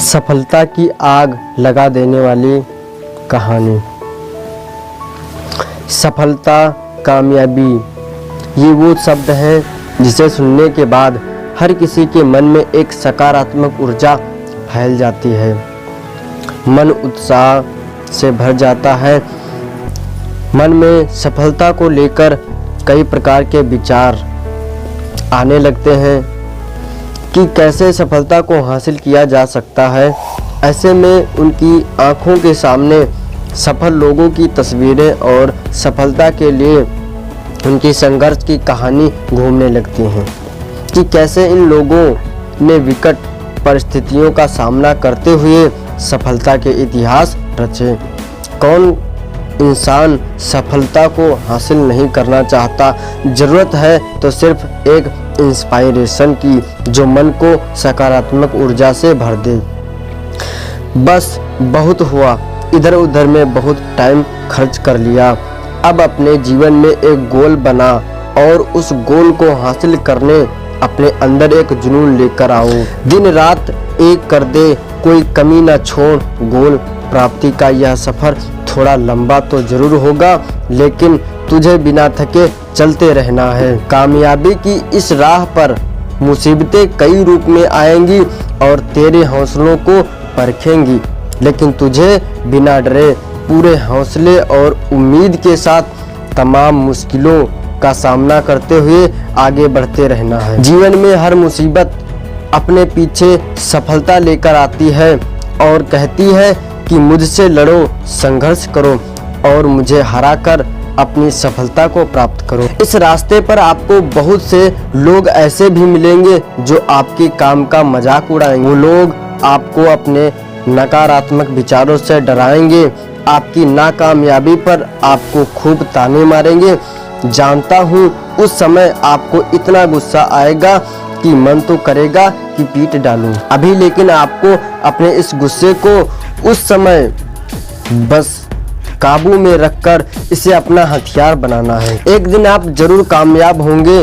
सफलता की आग लगा देने वाली कहानी। सफलता, कामयाबी, ये वो शब्द हैं जिसे सुनने के बाद हर किसी के मन में एक सकारात्मक ऊर्जा फैल जाती है। मन उत्साह से भर जाता है। मन में सफलता को लेकर कई प्रकार के विचार आने लगते हैं कि कैसे सफलता को हासिल किया जा सकता है। ऐसे में उनकी आंखों के सामने सफल लोगों की तस्वीरें और सफलता के लिए उनकी संघर्ष की कहानी घूमने लगती हैं कि कैसे इन लोगों ने विकट परिस्थितियों का सामना करते हुए सफलता के इतिहास रचे। कौन इंसान सफलता को हासिल नहीं करना चाहता। ज़रूरत है तो सिर्फ एक इंस्पायरेशन की जो मन को सकारात्मक ऊर्जा से भर दे। बस बहुत हुआ, इधर उधर में बहुत टाइम खर्च कर लिया। अब अपने जीवन में एक गोल बना और उस गोल को हासिल करने अपने अंदर एक जुनून लेकर आओ। दिन रात एक कर दे, कोई कमी ना छोड़। गोल प्राप्ति का यह सफ़र थोड़ा लंबा तो जरूर होगा, लेकिन तुझे बिना थके चलते रहना है। कामयाबी की इस राह पर मुसीबतें कई रूप में आएंगी और तेरे हौसलों को परखेंगी, लेकिन तुझे बिना डरे पूरे हौसले और उम्मीद के साथ तमाम मुश्किलों का सामना करते हुए आगे बढ़ते रहना है। जीवन में हर मुसीबत अपने पीछे सफलता लेकर आती है और कहती है कि मुझसे लड़ो, संघर्ष करो और मुझे हराकर अपनी सफलता को प्राप्त करो। इस रास्ते पर आपको बहुत से लोग ऐसे भी मिलेंगे जो आपके काम का मजाक उड़ाएंगे। वो लोग आपको अपने नकारात्मक विचारों से डराएंगे, आपकी नाकामयाबी पर आपको खूब ताने मारेंगे। जानता हूँ उस समय आपको इतना गुस्सा आएगा कि मन तो करेगा कि पीट डालूं अभी, लेकिन आपको अपने इस गुस्से को उस समय बस काबू में रखकर इसे अपना हथियार बनाना है। एक दिन आप जरूर कामयाब होंगे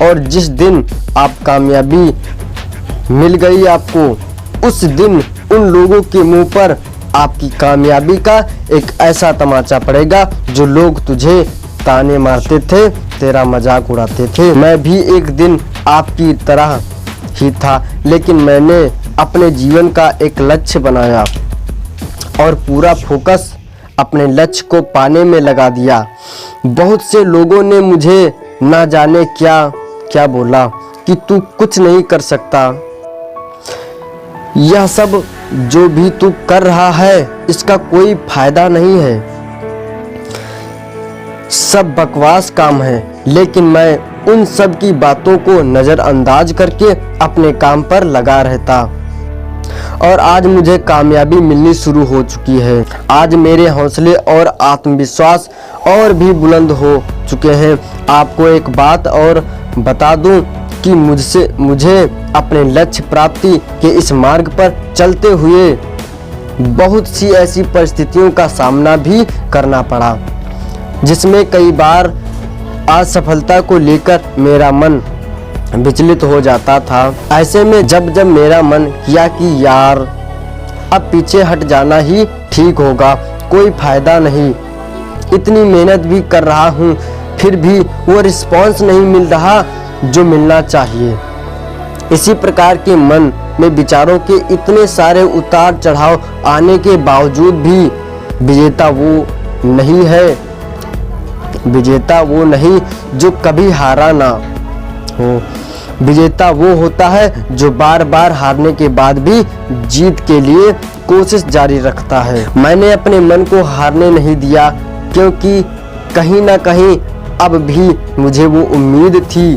और जिस दिन आप कामयाबी मिल गई आपको, उस दिन उन लोगों के मुंह पर आपकी कामयाबी का एक ऐसा तमाचा पड़ेगा जो लोग तुझे ताने मारते थे, तेरा मजाक उड़ाते थे। मैं भी एक दिन आपकी तरह ही था, लेकिन मैंने अपने जीवन का एक लक्ष्य बनाया और पूरा फोकस अपने लक्ष्य को पाने में लगा दिया। बहुत से लोगों ने मुझे ना जाने क्या क्या बोला कि तू कुछ नहीं कर सकता, यह सब जो भी तू कर रहा है इसका कोई फायदा नहीं है, सब बकवास काम है। लेकिन मैं उन सब की बातों को नज़रअंदाज करके अपने काम पर लगा रहता और आज मुझे कामयाबी मिलनी शुरू हो चुकी है। आज मेरे हौसले और आत्मविश्वास और भी बुलंद हो चुके हैं। आपको एक बात और बता दूं कि मुझे अपने लक्ष्य प्राप्ति के इस मार्ग पर चलते हुए बहुत सी ऐसी परिस्थितियों का सामना भी करना पड़ा, जिसमें कई बार असफलता को लेकर मेरा मन विचलित हो जाता था। ऐसे में जब मेरा मन किया कि यार अब पीछे हट जाना ही ठीक होगा, कोई फायदा नहीं, इतनी मेहनत भी कर रहा हूँ फिर भी वो रिस्पॉन्स नहीं मिल रहा जो मिलना चाहिए। इसी प्रकार के मन में विचारों के इतने सारे उतार चढ़ाव आने के बावजूद भी विजेता वो नहीं है, विजेता वो नहीं जो कभी हारा ना हो। विजेता वो होता है जो बार बार हारने के बाद भी जीत के लिए कोशिश जारी रखता है। मैंने अपने मन को हारने नहीं दिया, क्योंकि कहीं ना कहीं अब भी मुझे वो उम्मीद थी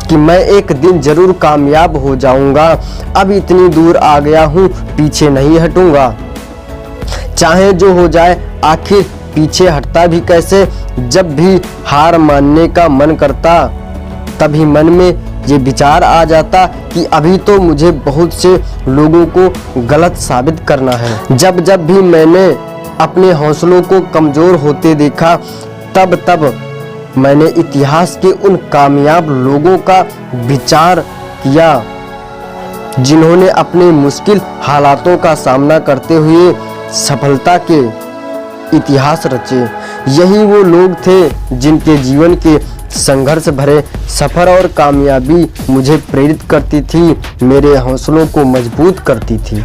कि मैं एक दिन जरूर कामयाब हो जाऊंगा। अब इतनी दूर आ गया हूँ, पीछे नहीं हटूंगा, चाहे जो हो जाए। आखिर पीछे हटता भी कैसे। जब भी हार मानने का मन करता तभी मन में ये विचार आ जाता कि अभी तो मुझे बहुत से लोगों को गलत साबित करना है। जब भी मैंने अपने हौसलों को कमज़ोर होते देखा, तब मैंने इतिहास के उन कामयाब लोगों का विचार किया जिन्होंने अपने मुश्किल हालातों का सामना करते हुए सफलता के इतिहास रचे। यही वो लोग थे जिनके जीवन के संघर्ष भरे सफर और कामयाबी मुझे प्रेरित करती थी, मेरे हौसलों को मजबूत करती थी।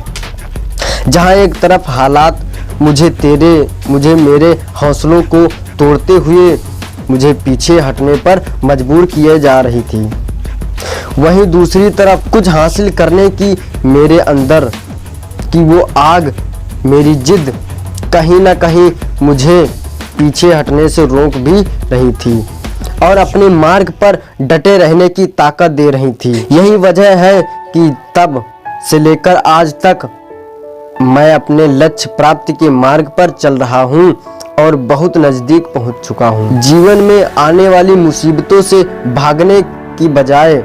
जहाँ एक तरफ हालात मुझे मेरे हौसलों को तोड़ते हुए मुझे पीछे हटने पर मजबूर किए जा रही थी, वहीं दूसरी तरफ कुछ हासिल करने की मेरे अंदर की वो आग, मेरी जिद कहीं ना कहीं मुझे पीछे हटने से रोक भी रही थी और अपने मार्ग पर डटे रहने की ताकत दे रही थी। यही वजह है कि तब से लेकर आज तक मैं अपने लक्ष्य प्राप्ति के मार्ग पर चल रहा हूँ और बहुत नज़दीक पहुँच चुका हूँ। जीवन में आने वाली मुसीबतों से भागने की बजाय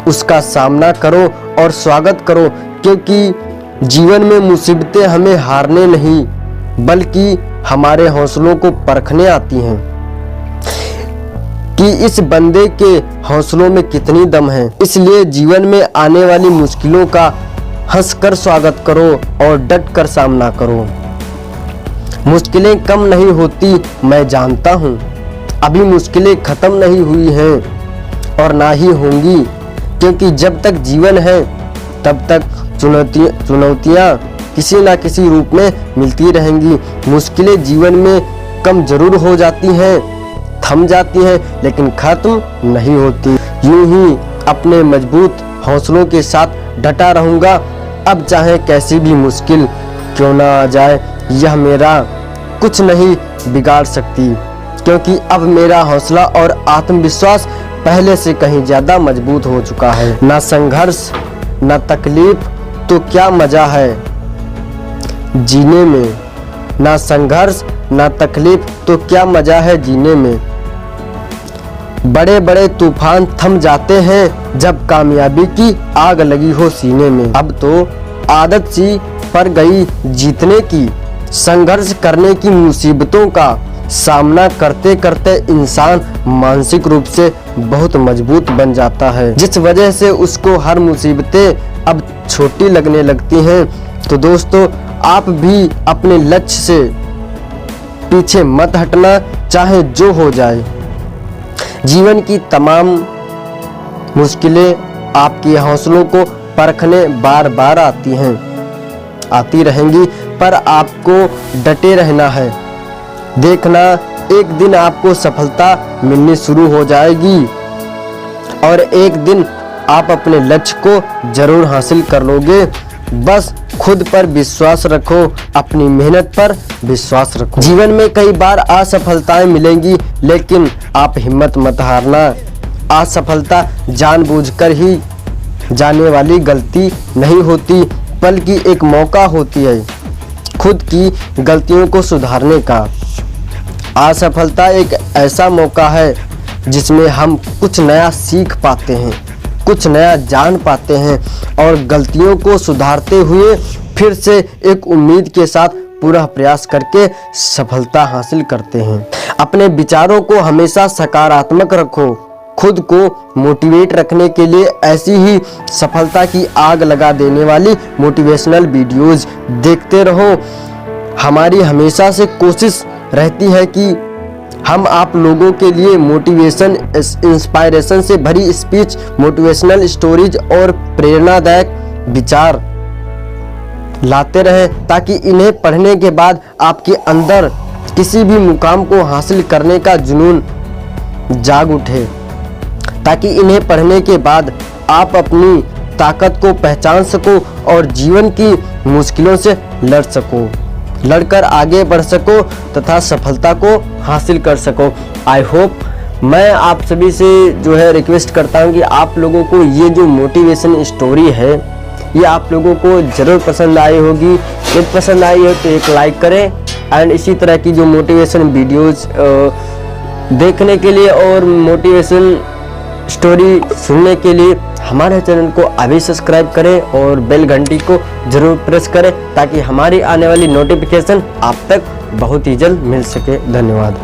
उसका सामना करो और स्वागत करो, क्योंकि जीवन में मुसीबतें हमें हारने नहीं बल्कि हमारे हौसलों को परखने आती हैं कि इस बंदे के हौसलों में कितनी दम है। इसलिए जीवन में आने वाली मुश्किलों का हंसकर स्वागत करो और डट कर सामना करो। मुश्किलें कम नहीं होती, मैं जानता हूँ। अभी मुश्किलें खत्म नहीं हुई हैं और ना ही होंगी, क्योंकि जब तक जीवन है तब तक चुनौतियाँ किसी ना किसी रूप में मिलती रहेंगी। मुश्किलें जीवन में कम जरूर हो जाती हैं, थम जाती हैं, लेकिन खत्म नहीं होती। यूं ही अपने मजबूत हौसलों के साथ डटा रहूँगा, अब चाहे कैसी भी मुश्किल क्यों ना आ जाए, यह मेरा कुछ नहीं बिगाड़ सकती, क्योंकि अब मेरा हौसला और आत्मविश्वास पहले से कहीं ज़्यादा मजबूत हो चुका है। ना संघर्ष ना तकलीफ तो क्या मज़ा है जीने में, ना संघर्ष ना तकलीफ तो क्या मज़ा है जीने में। बड़े बड़े तूफान थम जाते हैं जब कामयाबी की आग लगी हो सीने में। अब तो आदत सी पड़ गई जीतने की, संघर्ष करने की, मुसीबतों का सामना करते करते इंसान मानसिक रूप से बहुत मजबूत बन जाता है, जिस वजह से उसको हर मुसीबतें अब छोटी लगने लगती हैं। तो दोस्तों, आप भी अपने लक्ष्य से पीछे मत हटना, चाहे जो हो जाए। जीवन की तमाम मुश्किलें आपके हौसलों को परखने बार बार आती रहेंगी, पर आपको डटे रहना है। देखना, एक दिन आपको सफलता मिलनी शुरू हो जाएगी और एक दिन आप अपने लक्ष्य को जरूर हासिल कर लोगे। बस खुद पर विश्वास रखो, अपनी मेहनत पर विश्वास रखो। जीवन में कई बार असफलताएं मिलेंगी, लेकिन आप हिम्मत मत हारना। असफलता जानबूझकर ही जाने वाली गलती नहीं होती, बल्कि एक मौका होती है खुद की गलतियों को सुधारने का। असफलता एक ऐसा मौका है जिसमें हम कुछ नया सीख पाते हैं, कुछ नया जान पाते हैं और गलतियों को सुधारते हुए फिर से एक उम्मीद के साथ पूरा प्रयास करके सफलता हासिल करते हैं। अपने विचारों को हमेशा सकारात्मक रखो। खुद को मोटिवेट रखने के लिए ऐसी ही सफलता की आग लगा देने वाली मोटिवेशनल वीडियोस देखते रहो। हमारी हमेशा से कोशिश रहती है कि हम आप लोगों के लिए मोटिवेशन, इंस्पायरेशन से भरी स्पीच, मोटिवेशनल स्टोरीज और प्रेरणादायक विचार लाते रहें, ताकि इन्हें पढ़ने के बाद आपके अंदर किसी भी मुकाम को हासिल करने का जुनून जाग उठे, ताकि इन्हें पढ़ने के बाद आप अपनी ताकत को पहचान सको और जीवन की मुश्किलों से लड़कर आगे बढ़ सको तथा सफलता को हासिल कर सको। आई होप, मैं आप सभी से जो है रिक्वेस्ट करता हूँ कि आप लोगों को ये जो मोटिवेशन स्टोरी है ये आप लोगों को ज़रूर पसंद आई होगी। यदि पसंद आई हो तो एक लाइक करें एंड इसी तरह की जो मोटिवेशन वीडियोस देखने के लिए और मोटिवेशन स्टोरी सुनने के लिए हमारे चैनल को अभी सब्सक्राइब करें और बेल घंटी को जरूर प्रेस करें, ताकि हमारी आने वाली नोटिफिकेशन आप तक बहुत ही जल्द मिल सके। धन्यवाद।